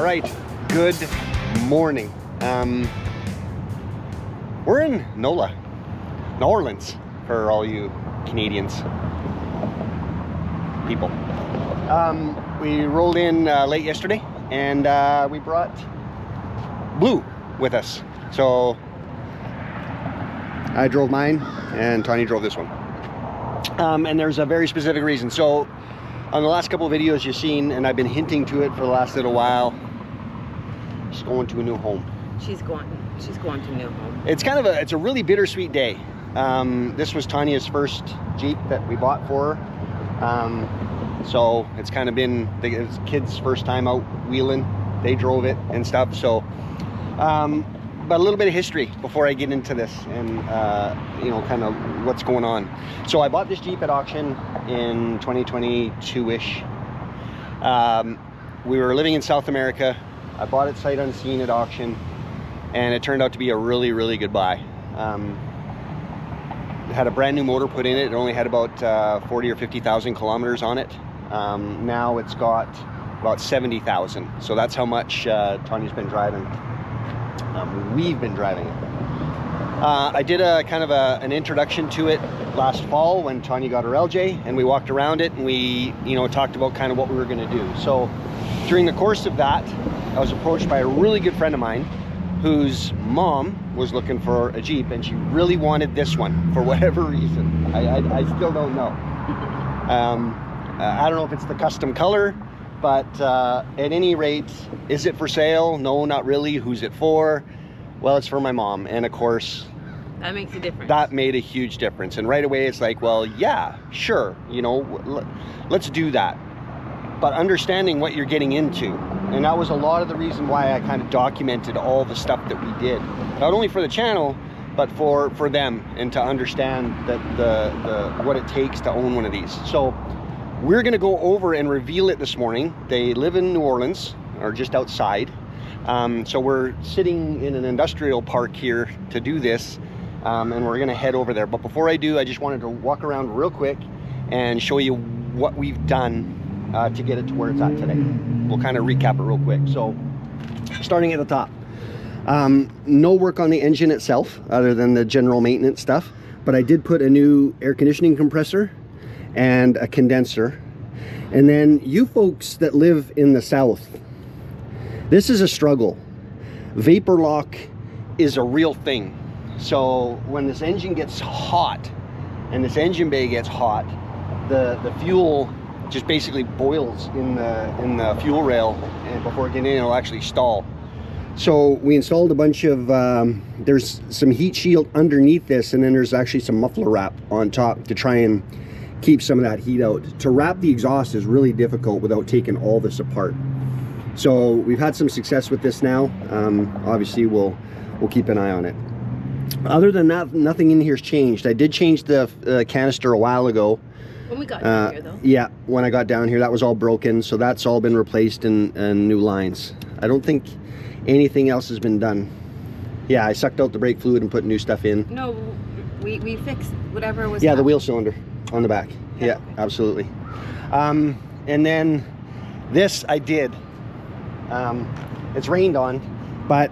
right, good morning. We're in NOLA, New Orleans, for all you Canadians people. We rolled in late yesterday, and we brought Blue with us. So I drove mine, and Tanya drove this one. And there's a very specific reason. So on the last couple of videos you've seen, and I've been hinting to it for the last little while, she's going to a new home. She's going to a new home. It's kind of it's a really bittersweet day. This was Tanya's first Jeep that we bought for her. So it's kind of been the kids' first time out wheeling. They drove it and stuff. So, but a little bit of history before I get into this and, you know, kind of what's going on. So I bought this Jeep at auction in 2022-ish. We were living in South America. I bought it sight unseen at auction, and it turned out to be a really, really good buy. It had a brand new motor put in it. It only had about 40 or 50,000 kilometers on it. Now it's got about 70,000. So that's how much Tanya's been driving. We've been driving it. I did a kind of an introduction to it last fall when Tanya got her LJ, and we walked around it, and we, you know, talked about kind of what we were going to do. So during the course of that, I was approached by a really good friend of mine whose mom was looking for a Jeep, and she really wanted this one for whatever reason. I still don't know. I don't know if it's the custom color, but at any rate, is it for sale? No, not really. Who's it for? Well, it's for my mom, and of course, that makes a difference. That made a huge difference. And right away, it's like, well, yeah, sure, you know, let's do that. But understanding what you're getting into. And that was a lot of the reason why I kind of documented all the stuff that we did. Not only for the channel, but for them, and to understand that what it takes to own one of these. So we're gonna go over and reveal it this morning. They live in New Orleans, or just outside. So we're sitting in an industrial park here to do this, and we're gonna head over there. But before I do, I just wanted to walk around real quick and show you what we've done to get it to where it's at today. We'll kind of recap it real quick. So starting at the top, no work on the engine itself other than the general maintenance stuff, but I did put a new air conditioning compressor and a condenser. And then you folks that live in the south, this is a struggle. Vapor lock is a real thing. So when this engine gets hot and this engine bay gets hot, the fuel just basically boils in the fuel rail, and before getting in, it'll actually stall. So we installed a bunch of there's some heat shield underneath this, and then there's actually some muffler wrap on top to try and keep some of that heat out. To wrap the exhaust is really difficult without taking all this apart. So we've had some success with this now. Obviously we'll keep an eye on it. Other than that, nothing in here's changed. I did change the canister a while ago. When we got down here, though. Yeah, when I got down here, that was all broken, so that's all been replaced and new lines. I don't think anything else has been done. Yeah, I sucked out the brake fluid and put new stuff in. No, we fixed whatever was. Yeah, the wheel cylinder on the back. Yeah, okay. Absolutely. And then this I did. It's rained on, but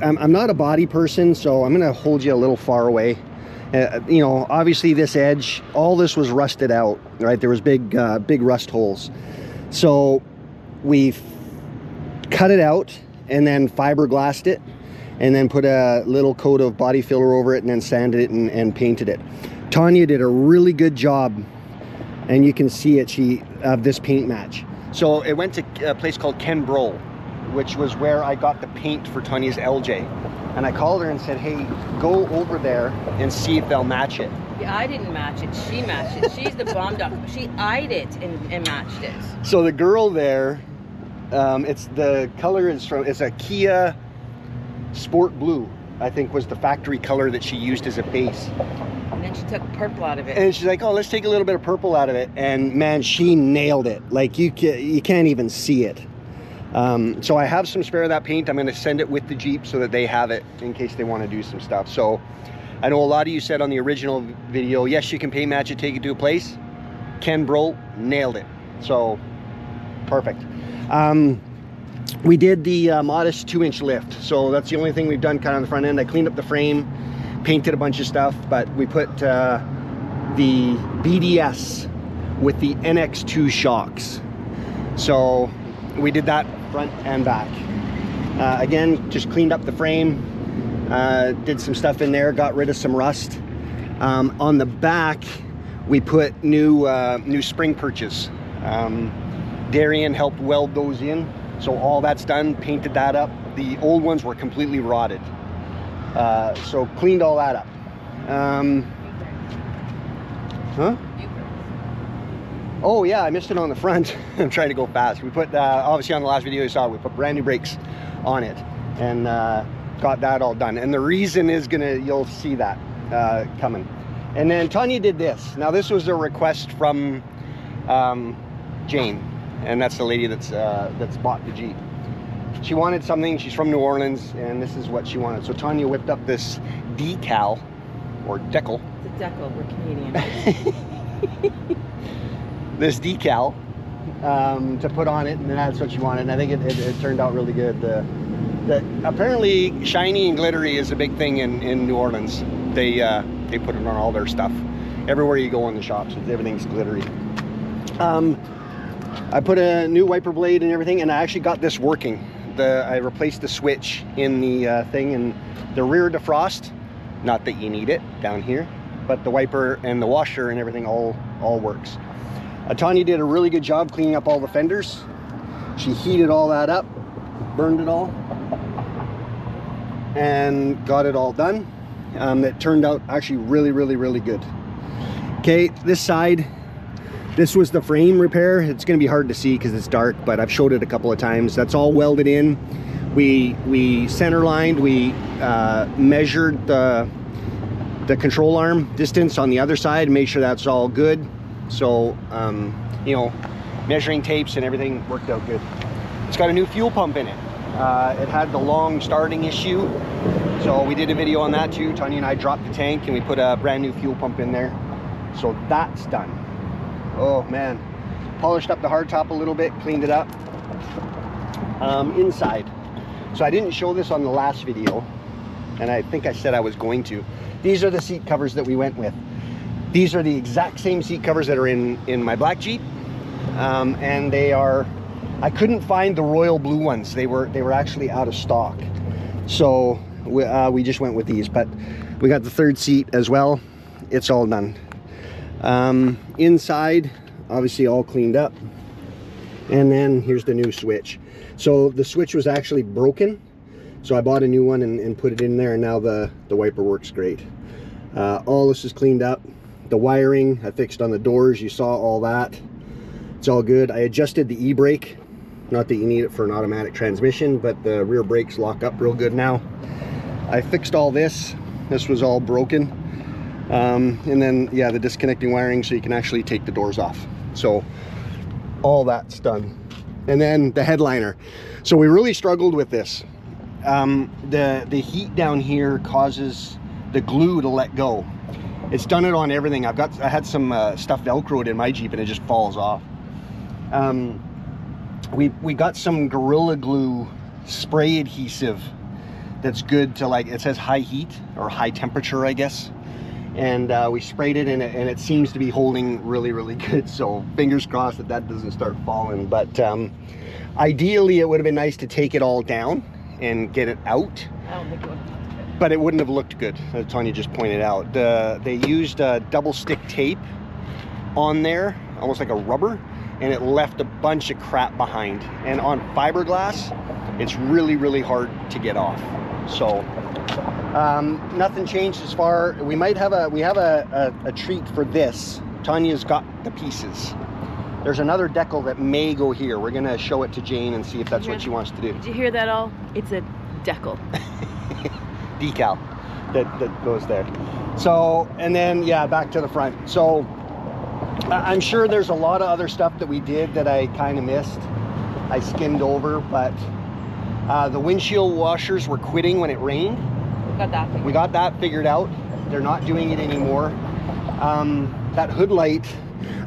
I'm not a body person, so I'm gonna hold you a little far away. You know, obviously this edge, all this was rusted out, right? There was big rust holes. So we cut it out and then fiberglassed it, and then put a little coat of body filler over it, and then sanded it and painted it. Tanya did a really good job, and you can see it, of this paint match. So it went to a place called Ken Broll, which was where I got the paint for Tanya's LJ. And I called her and said, hey, go over there and see if they'll match it. Yeah, I didn't match it. She matched it. She's the bomb dog. She eyed it and matched it. So the girl there, the color it's a Kia Sport Blue, I think was the factory color that she used as a base. And then she took purple out of it. And she's like, oh, let's take a little bit of purple out of it. And man, she nailed it. Like you can't even see it. So I have some spare of that paint. I'm going to send it with the Jeep so that they have it in case they want to do some stuff. So I know a lot of you said on the original video, yes, you can paint match it, take it to a place. Ken Broll nailed it. So perfect. we did the modest 2-inch lift. So that's the only thing we've done kind of on the front end. I cleaned up the frame, painted a bunch of stuff, but we put the BDS with the NX2 shocks. So we did that front and back. Again, just cleaned up the frame, did some stuff in there, got rid of some rust. On the back, we put new spring perches. Darian helped weld those in, so all that's done, painted that up. The old ones were completely rotted. So cleaned all that up. Huh? Oh yeah, I missed it on the front. I'm trying to go fast. We put, obviously on the last video you saw, we put brand new brakes on it and got that all done. And the reason is you'll see that coming. And then Tanya did this. Now this was a request from Jane, and that's the lady that's bought the Jeep. She wanted something, she's from New Orleans, and this is what she wanted. So Tanya whipped up this decal, or decal. It's a decal, we're Canadian. This decal to put on it, and that's what she wanted. And I think it turned out really good. Apparently shiny and glittery is a big thing in New Orleans. They put it on all their stuff. Everywhere you go in the shops, everything's glittery. I put a new wiper blade and everything, and I actually got this working. I replaced the switch in the thing, and the rear defrost, not that you need it down here, but the wiper and the washer and everything all works. Tanya did a really good job cleaning up all the fenders. She heated all that up, burned it all, and got it all done. It turned out actually really good. Okay, this side, this was the frame repair. It's going to be hard to see because it's dark, but I've showed it a couple of times. That's all welded in. We center lined, we measured the control arm distance on the other side, made sure that's all good. So, you know, measuring tapes and everything worked out good. It's got a new fuel pump in it. It had the long starting issue, so we did a video on that too. Tanya and I dropped the tank and we put a brand new fuel pump in there. So that's done. Oh man, polished up the hardtop a little bit, cleaned it up. Inside, so I didn't show this on the last video, and I think I said I was going to. These are the seat covers that we went with. These are the exact same seat covers that are in my black Jeep, and they are, I couldn't find the royal blue ones. They were actually out of stock, so we just went with these. But we got the third seat as well. It's all done. Inside, obviously all cleaned up, and then here's the new switch. So the switch was actually broken, so I bought a new one and put it in there, and now the wiper works great. All this is cleaned up. The wiring I fixed on the doors, you saw all that. It's all good. I adjusted the e-brake. Not that you need it for an automatic transmission, but the rear brakes lock up real good now. I fixed all this. This was all broken. And then, yeah, the disconnecting wiring so you can actually take the doors off. So all that's done. And then the headliner. So we really struggled with this. The heat down here causes the glue to let go. It's done it on everything. I had some stuff Velcroed in my Jeep and it just falls off. We got some Gorilla Glue spray adhesive that's good to, like, it says high heat or high temperature, I guess. And we sprayed it in it, and it seems to be holding really good. So fingers crossed that that doesn't start falling. But ideally, it would have been nice to take it all down and get it out. I don't think it would. But it wouldn't have looked good, as Tanya just pointed out. They used double stick tape on there, almost like a rubber, and it left a bunch of crap behind. And on fiberglass, it's really hard to get off. So nothing changed as far. We have a treat for this. Tanya's got the pieces. There's another decal that may go here. We're gonna show it to Jane and see if that's what she wants to do. Did you hear that all? It's a decal. Decal that goes there. So, and then yeah, back to the front. So I'm sure there's a lot of other stuff that we did that I kind of missed. I skimmed over, but the windshield washers were quitting when it rained. We got that figured out. They're not doing it anymore. That hood light,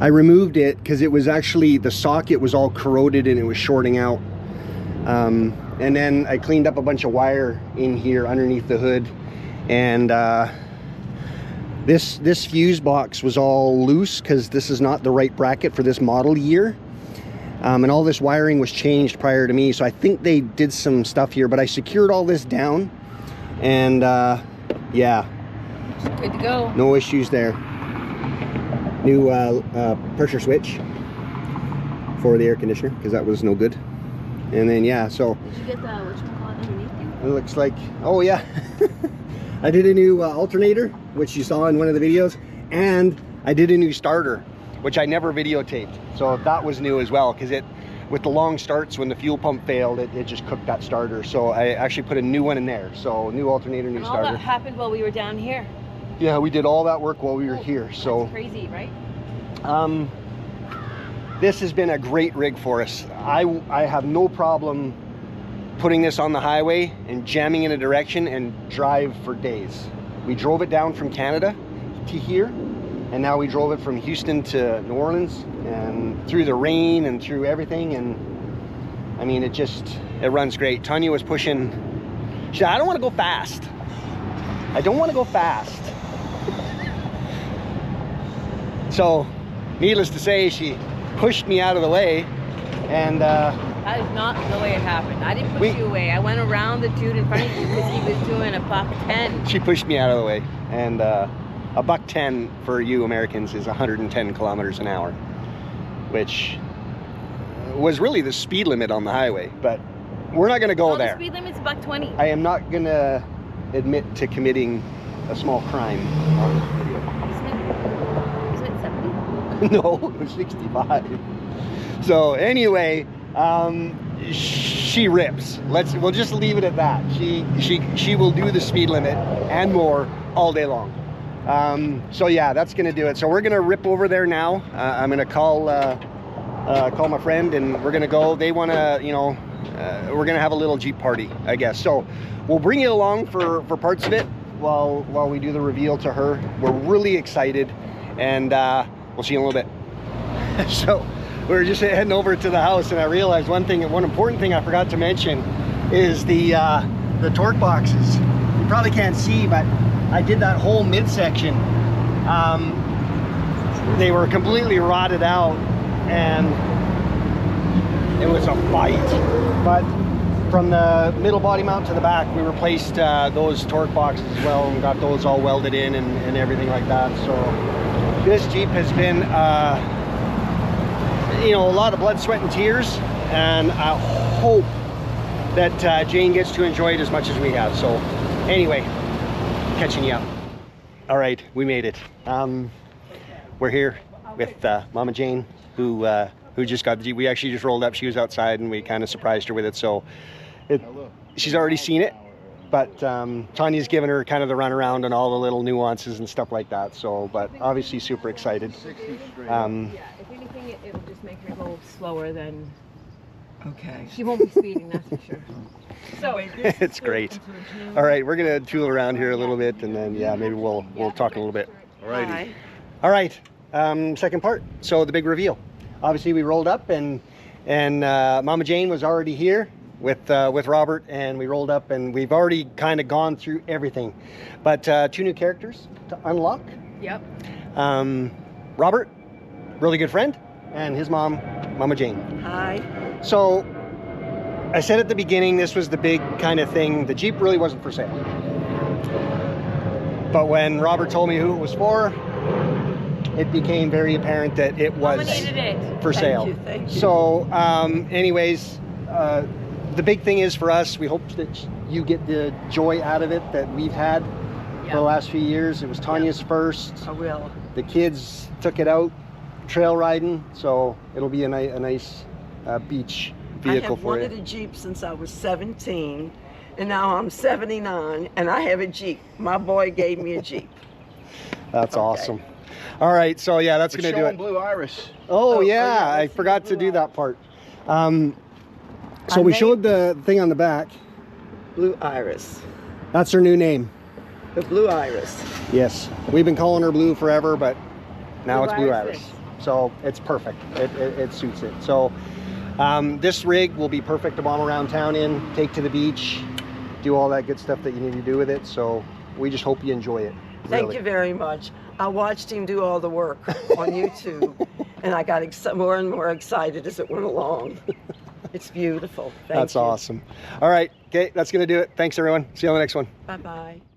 I removed it because it was actually, the socket was all corroded and it was shorting out. And then I cleaned up a bunch of wire in here underneath the hood, and this fuse box was all loose because this is not the right bracket for this model year. And all this wiring was changed prior to me, so I think they did some stuff here, but I secured all this down, and yeah, Good to go. no issues there. New pressure switch for the air conditioner because that was no good. And then yeah, so Did you get the whatchamacallit underneath you? it looks like, oh yeah, I did a new alternator, which you saw in one of the videos, and I did a new starter, which I never videotaped, so that was new as well, because it, with the long starts when the fuel pump failed, it just cooked that starter. So I actually put a new one in there. So new alternator, new And all starter. that happened while we were down here. Yeah, we did all that work while we were here. So That's crazy, right? this has been a great rig for us. I have no problem putting this on the highway and jamming in a direction and drive for days. We drove it down from Canada to here, and now we drove it from Houston to New Orleans, and through the rain and through everything, and I mean, it runs great. Tanya was pushing, she said, I don't want to go fast. I don't want to go fast. So, needless to say, she pushed me out of the way, and That is not the way it happened. I didn't push you away. I went around the dude in front of you because he was doing a $1.10. she pushed me out of the way, and a $1.10 for you Americans is 110 kilometers an hour, which was really the speed limit on the highway, but we're not going to go No, there. the speed limit's $1.20. I am not going to admit to committing a small crime on this video. Isn't it 70? No, it was 65. So anyway, she rips. We'll just leave it at that. She will do the speed limit and more all day long. So yeah, that's gonna do it. So we're gonna rip over there now. I'm gonna call my friend, and we're gonna go. They wanna, you know, we're gonna have a little Jeep party, I guess. So we'll bring you along for parts of it while we do the reveal to her. We're really excited, and we'll see you in a little bit. So we're just heading over to the house, and I realized one important thing I forgot to mention is the torque boxes. You probably can't see, but I did that whole midsection. They were completely rotted out, and it was a fight. But from the middle body mount to the back, we replaced those torque boxes as well, and got those all welded in and everything like that. So this Jeep has been, you know, a lot of blood, sweat, and tears, and I hope that Jane gets to enjoy it as much as we have. So anyway, catching you up. All right, we made it. We're here with Mama Jane, who just got the Jeep. We actually just rolled up. She was outside, and we kind of surprised her with it. So she's already seen it, but Tanya's given her kind of the runaround and all the little nuances and stuff like that. So, but obviously super excited. Yeah, if anything, it'll just make her go slower than... Okay. She won't be speeding, that's for sure. So It's great. All right, we're gonna tool around here a little bit, and then yeah, maybe we'll talk a little bit. Alrighty. All right, second part. So the big reveal. Obviously, we rolled up, and Mama Jane was already here with Robert, and we rolled up, and we've already kind of gone through everything. But 2 new characters to unlock. Yep. Robert, really good friend, and his mom, Mama Jane. Hi. So I said at the beginning, this was the big kind of thing. The Jeep really wasn't for sale. But when Robert told me who it was for, it became very apparent that it was Mama needed it. for sale. Thank you. So anyways, the big thing is for us, we hope that you get the joy out of it that we've had for the last few years. It was Tanya's first. I will. The kids took it out trail riding, so it'll be a nice beach vehicle for I have wanted you. a Jeep since I was 17, and now I'm 79, and I have a Jeep. My boy gave me a Jeep. That's awesome. All right, so yeah, that's gonna do it. Blue Iris. Oh yeah, yeah, I let's see forgot the to Blue do that part. So I we made- showed the thing on the back. Blue Iris. That's her new name. The Blue Iris. Yes, we've been calling her Blue forever, but now Blue it's Blue Iris Iris. So it's perfect. It suits it. So This rig will be perfect to bomb around town in, take to the beach, do all that good stuff that you need to do with it. So we just hope you enjoy it. Thank really. you very much. I watched him do all the work on YouTube, and I got more and more excited as it went along. It's beautiful. Thank That's you. awesome. All right. Okay, that's going to do it. Thanks, everyone. See you on the next one. Bye-bye.